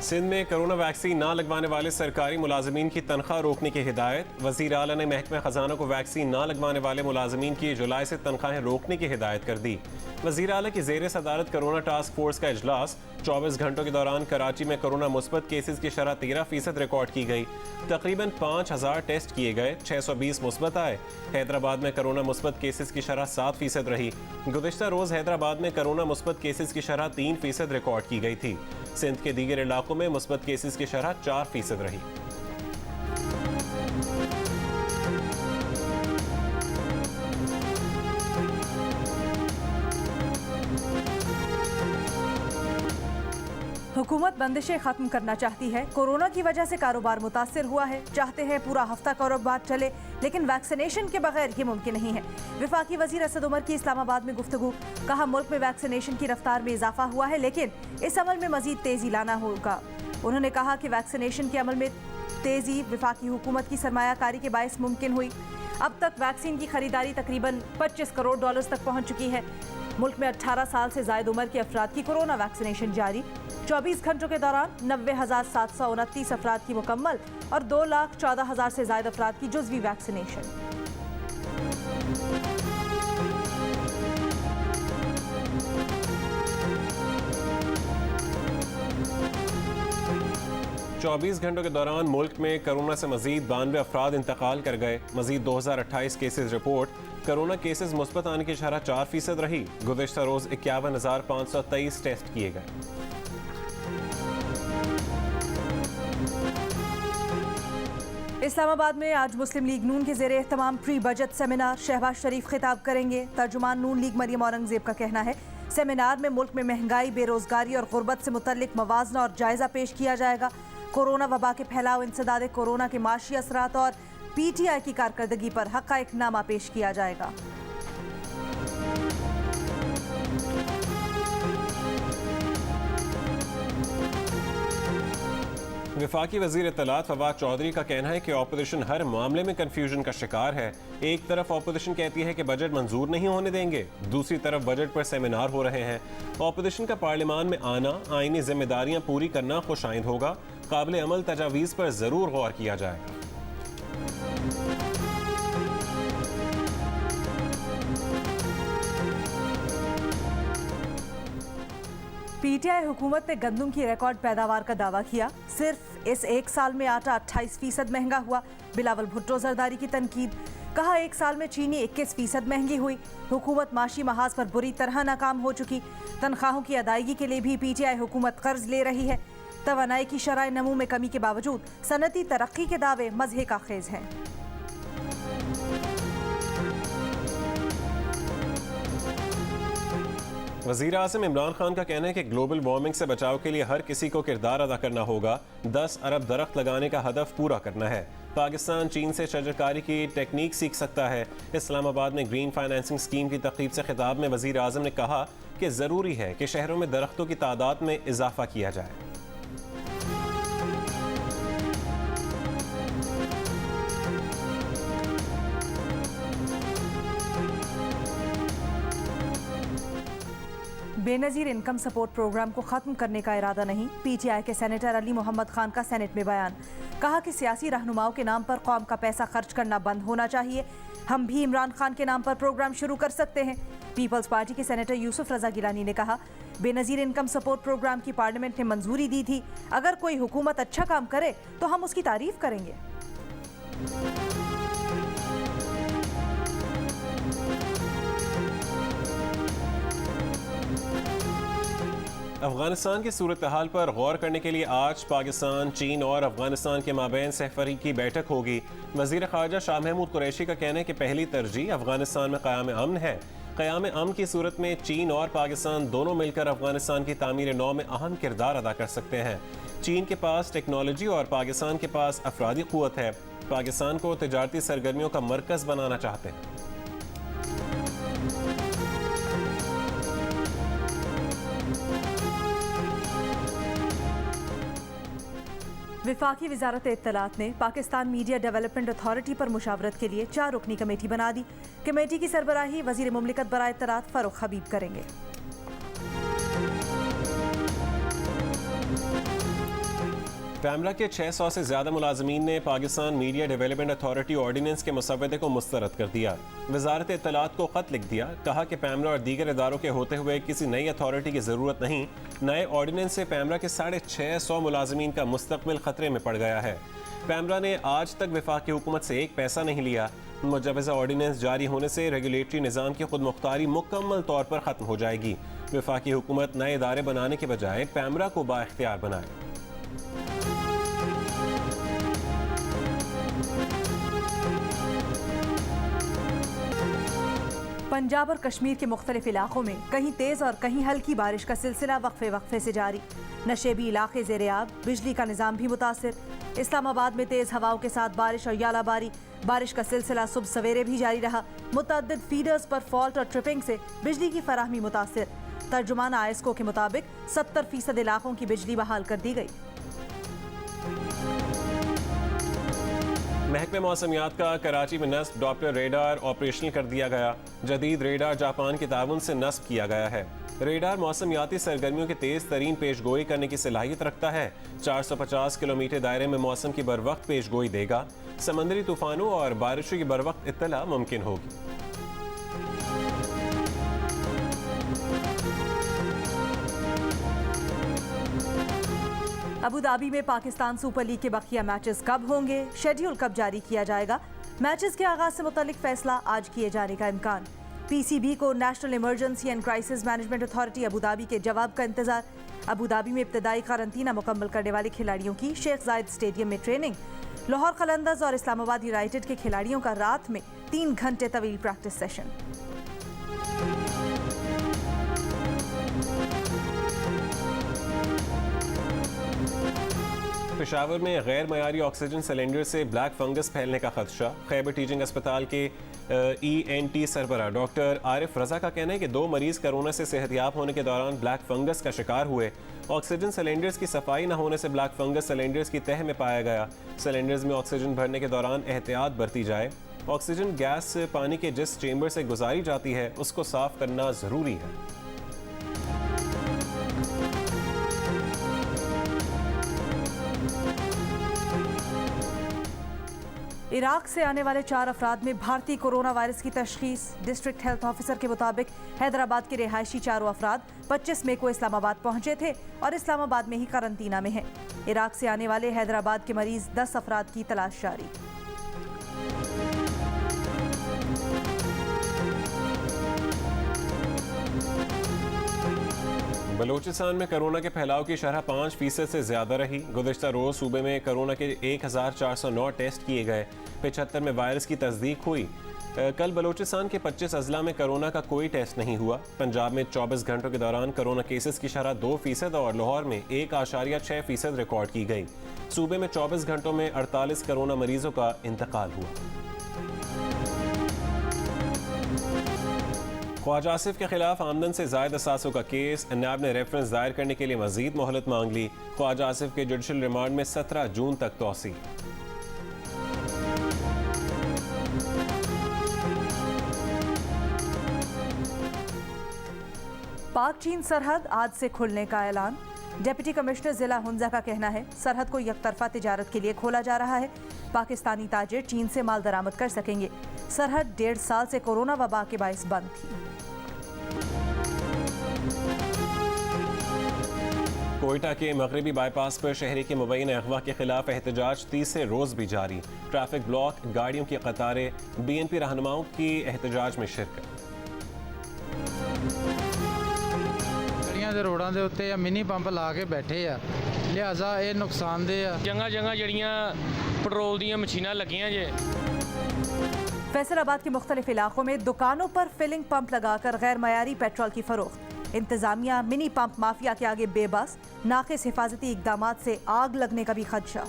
सिंध में corona vaccine ना लगवाने वाले सरकारी मुलाजमीन की तनख्वाह रोकने की हिदायत। वज़ीर आला ने महकमा खजाना को वैक्सीन ना लगवाने वाले मुलाजमीन की जुलाई से तनख्वाहें रोकने की हिदायत कर दी। वज़ीर आला की ज़ेर सदारत कोरोना टास्क फोर्स का इजलास। 24 घंटों के दौरान कराची में कोरोना मुस्बत केसेस की शरह 13% रिकॉर्ड की गई। तकरीबन 5000 टेस्ट किए गए, 620 मुस्बत आए। हैदराबाद में कोरोना मुस्बत केसेस की शरह 7% रही। गुज़िश्ता रोज़ हैदराबाद में कोरोना मुस्बत केसेस की शरह 3% रिकॉर्ड की गई थी। सिंध के दीगर इलाकों में मुस्बत केसेस की शरह 4% रही। हुकूमत बंदिशें खत्म करना चाहती है। कोरोना की वजह से कारोबार मुतासिर हुआ है। चाहते हैं पूरा हफ्ता कारोबार चले, लेकिन वैक्सीनेशन के बगैर ये मुमकिन नहीं है। वफाकी वजीर असद उमर की इस्लामाबाद में गुफ्तगू। कहा, मुल्क में वैक्सीनेशन की रफ्तार में इजाफा हुआ है, लेकिन इस अमल में मजीद तेजी लाना होगा। उन्होंने कहा कि वैक्सीनेशन के अमल में तेजी वफाकी हुकूमत की सरमायाकारी के बायस मुमकिन हुई। अब तक वैक्सीन की खरीदारी तकरीबन $25 करोड़ तक पहुँच चुकी है। मुल्क में 18 साल से जायद उम्र के अफराद की कोरोना वैक्सीनेशन जारी। 24 घंटों के दौरान 90,729 अफराद की मुकम्मल और 2,14,000 से ज्यादा अफराद की जुज़वी वैक्सीनेशन। चौबीस घंटों के दौरान मुल्क में कोरोना से मजीद 92 अफराद इंतकाल कर गए। मजीद 2028 केसेज रिपोर्ट। कोरोना केसेज मुस्बत आने की शरह 4% रही। गुज़िश्ता रोज 51,523 टेस्ट किए गए। इस्लामाबाद में आज मुस्लिम लीग नून के ज़ेरे एहतमाम प्री बजट सेमिनार। शहबाज शरीफ खिताब करेंगे। तर्जुमान नून लीग मरियम औरंगजेब का कहना है, सेमिनार में मुल्क में महंगाई, बेरोजगारी और गुर्बत से मुतल्लिक मवाजना और जायजा पेश किया जाएगा। कोरोना वबा के फैलाव, इंसदाद कोरोना के माशी असरात और PTI की कारकर्दगी पर हक़ाइक़नामा पेश किया जाएगा। वफाकी वज़ीर इत्तलात फवाद चौधरी का कहना है कि अपोजिशन हर मामले में कन्फ्यूजन का शिकार है। एक तरफ अपोजिशन कहती है कि बजट मंजूर नहीं होने देंगे, दूसरी तरफ बजट पर सेमिनार हो रहे हैं। अपोजिशन का पार्लियामान में आना, आईनी जिम्मेदारियां पूरी करना खुशाइंद होगा। काबिल अमल तजावीज़ पर ज़रूर गौर किया जाएगा। PTI हुकूमत ने गंदम की रिकॉर्ड पैदावार का दावा किया। सिर्फ इस एक साल में आटा 28% महंगा हुआ। बिलावल भुट्टो जरदारी की तनकीद। कहा, एक साल में चीनी 21% महंगी हुई। हुकूमत माशी महाज पर बुरी तरह नाकाम हो चुकी। तनख्वाहों की अदायगी के लिए भी PTI हुकूमत कर्ज ले रही है। तवानाई की शरह नमू में कमी के बावजूद सनती तरक्की के दावे मज़हे का खेज हैं। वज़ीर आज़म इमरान खान का कहना है कि ग्लोबल वार्मिंग से बचाव के लिए हर किसी को किरदार अदा करना होगा। 10 अरब दरख्त लगाने का हदफ पूरा करना है। पाकिस्तान चीन से शजरकारी की टेक्निक सीख सकता है। इस्लामाबाद में ग्रीन फाइनेंसिंग स्कीम की तक़रीब से खिताब में वज़ीर आज़म ने कहा कि ज़रूरी है कि शहरों में दरख्तों की तादाद में इजाफा किया जाए। बेनज़ीर इनकम सपोर्ट प्रोग्राम को ख़त्म करने का इरादा नहीं। PTI के सेनेटर अली मोहम्मद खान का सेनेट में बयान। कहा कि सियासी रहनुमाओं के नाम पर कौम का पैसा खर्च करना बंद होना चाहिए। हम भी इमरान खान के नाम पर प्रोग्राम शुरू कर सकते हैं। पीपल्स पार्टी के सेनेटर यूसुफ रजा गिलानी ने कहा, बेनज़ीर इनकम सपोर्ट प्रोग्राम की पार्लियामेंट ने मंजूरी दी थी। अगर कोई हुकूमत अच्छा काम करे तो हम उसकी तारीफ करेंगे। अफगानिस्तान की सूरत हाल पर गौर करने के लिए आज पाकिस्तान, चीन और अफगानिस्तान के माबैन सहफरी की बैठक होगी। वज़ीर ख़ारजा शाह महमूद कुरैशी का कहना है कि पहली तरजीह अफगानिस्तान में क़याम अमन है। क़याम अमन की सूरत में चीन और पाकिस्तान दोनों मिलकर अफगानिस्तान की तामीर नौ में अहम किरदार अदा कर सकते हैं। चीन के पास टेक्नोलॉजी और पाकिस्तान के पास अफरादी क़ुव्वत है। पाकिस्तान को तिजारती सरगर्मियों का मरकज़ बनाना चाहते हैं। वफाकी वजारत इत्तलात ने पाकिस्तान मीडिया डेवलपमेंट अथॉरिटी पर मुशावरत के लिए 4 रुकनी कमेटी बना दी। कमेटी की सरबराही वज़ीर मुमलिकत बराए इत्तलात फ़ारूक हबीब करेंगे। पैमरा के 600 से ज़्यादा मुलाजमीन ने Pakistan media development authority ordinance के मुसवदे को मुस्तरद कर दिया। वजारत इत्तलात को ख़त लिख दिया, कहा कि पैमरा और दीगर इदारों के होते हुए किसी नई अथॉरिटी की ज़रूरत नहीं। नए ऑर्डिनेंस से पैमरा के 650 मुलाजमीन का मुस्तकबिल ख़तरे में पड़ गया है। पैमरा ने आज तक वफाकी हुकूमत से एक पैसा नहीं लिया। मुजवज़ा ऑर्डिनेंस जारी होने से रेगुलेटरी निज़ाम की खुद मुख्तारी मुकम्मल तौर पर ख़त्म हो जाएगी। वफाकी हुकूमत नए इदारे बनाने के बजाय पैमरा को बाइख्तियार बनाए। पंजाब और कश्मीर के मुख्तलिफ इलाकों में कहीं तेज़ और कहीं हल्की बारिश का सिलसिला वक्फे वक्फे से जारी। नशेबी इलाके ज़ेर-ए-आब, बिजली का निज़ाम भी मुतासिर। इस्लामाबाद में तेज़ हवाओं के साथ बारिश और यालाबारी। बारिश का सिलसिला सुबह सवेरे भी जारी रहा। मुतअद्दिद फीडर्स पर फॉल्ट और ट्रिपिंग से बिजली की फराहमी मुतासिर। तर्जुमान आईएसको के मुताबिक 70% इलाकों की बिजली बहाल कर दी गई। महकमे मौसमियात का कराची में नस्ब डॉप्लर रेडार ऑपरेशनल कर दिया गया। जदीद रेडार जापान के ताउन से नस्ब किया गया है। रेडार मौसमियाती सरगर्मियों की तेज तरीन पेशगोई करने की सलाहियत रखता है। 450 किलोमीटर दायरे में मौसम की बरवक्त पेशगोई देगा। समंदरी तूफानों और बारिशों की बरवक्त इत्तला मुमकिन होगी। अबू धाबी में पाकिस्तान सुपर लीग के बकिया मैचेस कब होंगे, शेड्यूल कब जारी किया जाएगा। मैचेस के आगाज से मुतालिक फैसला आज किए जाने का इम्कान। पीसीबी को national emergency and crisis management authority Abu Dhabi के जवाब का इंतजार। अबू धाबी में इब्तदाई कारंटीना मुकम्मल करने वाले खिलाड़ियों की शेख जायद स्टेडियम में ट्रेनिंग। लाहौर कलंदर्स और इस्लामाबाद यूनाइटेड के खिलाड़ियों का रात में 3 घंटे तवील प्रैक्टिस सेशन। पेशावर में गैर मयारी ऑक्सीजन सिलेंडर से ब्लैक फंगस फैलने का खदशा। खैबर टीचिंग अस्पताल के ENT सरबराह डॉक्टर आरिफ रजा का कहना है कि 2 मरीज कोरोना से सेहतयाब होने के दौरान ब्लैक फंगस का शिकार हुए। ऑक्सीजन सिलेंडर्स की सफाई न होने से ब्लैक फंगस सिलेंडर्स की तह में पाया गया। सिलेंडर्स में ऑक्सीजन भरने के दौरान एहतियात बरती जाए। ऑक्सीजन गैस पानी के जिस चेंबर से गुजारी जाती है उसको साफ करना ज़रूरी है। इराक से आने वाले 4 अफराद में भारतीय कोरोना वायरस की तशखीस। डिस्ट्रिक्ट हेल्थ ऑफिसर के मुताबिक हैदराबाद के रिहायशी 4 अफराद 25 मई को इस्लामाबाद पहुंचे थे और इस्लामाबाद में ही कारंटीना में हैं। इराक से आने वाले हैदराबाद के मरीज 10 अफराद की तलाश जारी। बलूचिस्तान में कोरोना के फैलाव की शरह 5% से ज्यादा रही। गुज़िश्ता रोज सूबे में कोरोना के 1409 टेस्ट किए गए। 75 में वायरस की तस्दीक हुई। कल बलूचिस्तान के 25 अजला में कोरोना का कोई टेस्ट नहीं हुआ। पंजाब में 24 घंटों के दौरान कोरोना केसेस की शरह 2% और लाहौर में 1.6% रिकॉर्ड की गई। सूबे में 24 घंटों में 48 कोरोना मरीजों का इंतकाल हुआ। ख्वाजा आसिफ के खिलाफ आमदन से ज़ायद असासों का केस। नायब ने रेफरेंस दायर करने के लिए मजीद मोहलत मांग ली। ख्वाजा आसिफ के जुडिशल रिमांड में 17 जून तक तौसी। पाक चीन सरहद आज से खुलने का ऐलान। डिप्टी कमिश्नर जिला हुंजा का कहना है सरहद को यकतरफा तिजारत के लिए खोला जा रहा है। पाकिस्तानी ताजिर चीन से माल दरामद कर सकेंगे। सरहद 1.5 साल से कोरोना वबा के बायस बंद थी। कोयटा के मगरबी बाईपास पर शहरी के मुबैना अगवा के खिलाफ एहतजाज 30 रोज भी जारी। ट्रैफिक ब्लॉक, गाड़ियों की कतारें, BNP रहनुमाओं की एहतजाज में शिरकत। गलियां दे रोडां दे उत्ते मिनी पंप ला के बैठे आ, लिहाजा ये नुकसानदेह आ। जगह जगह जड़ियाँ पेट्रोल दी मशीनां लगियां जे। फैसलाबाद के मुख्तलिफ इलाकों में दुकानों पर फिलिंग पंप लगाकर गैर मयारी पेट्रोल की फरोख्त। इंतजामिया मिनी पंप माफिया के आगे बेबस। नाकिस हिफाजती इकदाम से आग लगने का भी खदशा।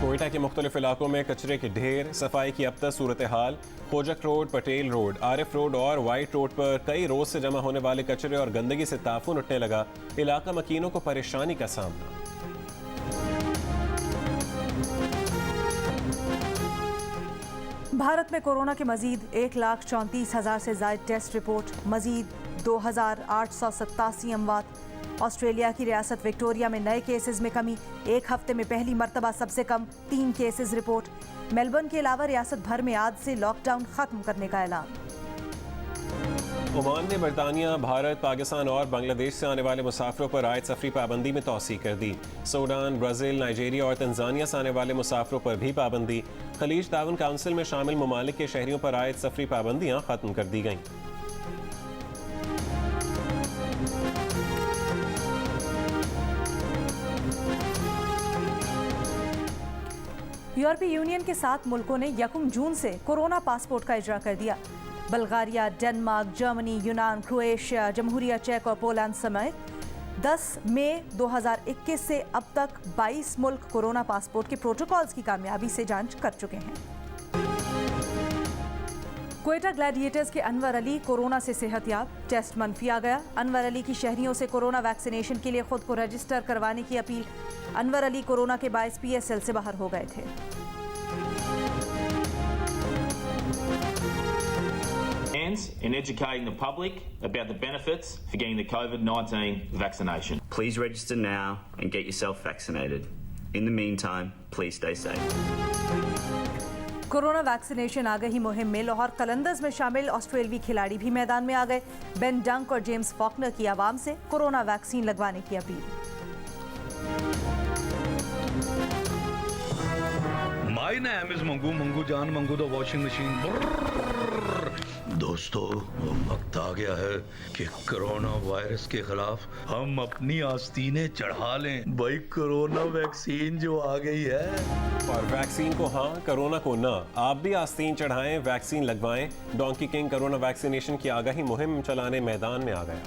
कोयटा के मुख्तलिफ इलाकों में कचरे के ढेर, सफाई की अब तक सूरत हाल। खोजक road, Patel road, Arif road और वाइट रोड पर कई रोज से जमा होने वाले कचरे और गंदगी से ताफून उठने लगा। इलाका मकीनों को परेशानी का सामना। भारत में कोरोना के मजीद 1,34,000 से ज़ायद टेस्ट रिपोर्ट, मजीद 2,887 अमवात। ऑस्ट्रेलिया की रियासत विक्टोरिया में नए केसेस में कमी, एक हफ्ते में पहली मर्तबा सबसे कम 3 केसेस रिपोर्ट। मेलबर्न के अलावा रियासत भर में आज से लॉकडाउन खत्म करने का ऐलान। ओमान ने बरतानिया, भारत, पाकिस्तान और बांग्लादेश से आने वाले मुसाफिरों पर आयद सफरी पाबंदी में तौसीह कर दी। सूडान, ब्राज़ील, नाइजीरिया और तंजानिया से आने वाले मुसाफिरों पर भी पाबंदी। खलीज ताउन काउंसिल में शामिल ममालिक के शहरियों पर आयद सफरी पाबंदियाँ खत्म कर दी गईं। यूरोपीय यूनियन के 7 मुल्कों ने 1 जून से कोरोना पासपोर्ट का इजरा कर दिया। बल्गारिया, डेनमार्क, जर्मनी, यूनान, क्रोएशिया, जमहूरिया चेक और पोलैंड समेत 10 मई 2021 से अब तक 22 मुल्क कोरोना पासपोर्ट के प्रोटोकॉल्स की कामयाबी से जांच कर चुके हैं। क्वेटा ग्लैडिएटर्स के अनवर अली कोरोना से सेहतयाब, टेस्ट मनफी आ गया। अनवर अली की शहरियों से कोरोना वैक्सीनेशन के लिए खुद को रजिस्टर करवाने की अपील। अनवर अली कोरोना के बायस PSL से बाहर हो गए थे। In educating the public about the benefits for getting the COVID-19 vaccination. Please register now and get yourself vaccinated. In the meantime, please stay safe. Corona vaccination आगाही मुहिम में लाहौर कलंदर्स में शामिल ऑस्ट्रेलवी खिलाड़ी भी मैदान में आ गए। बेन डंक और जेम्स फॉकनर की आवाम से कोरोना वैक्सीन लगवाने की appeal. My name is Mangu Jaan Mangu the washing machine. दोस्तों, वक्त आ गया है कि कोरोना वायरस के खिलाफ हम अपनी आस्तीनें चढ़ा लें। भाई कोरोना वैक्सीन जो आ गई है। और वैक्सीन को हाँ, कोरोना को ना। आप भी आस्तीन चढ़ाएं, वैक्सीन लगवाएं। डोंकी किंग कोरोना वैक्सीनेशन की आगाही मुहिम चलाने मैदान में आ गया।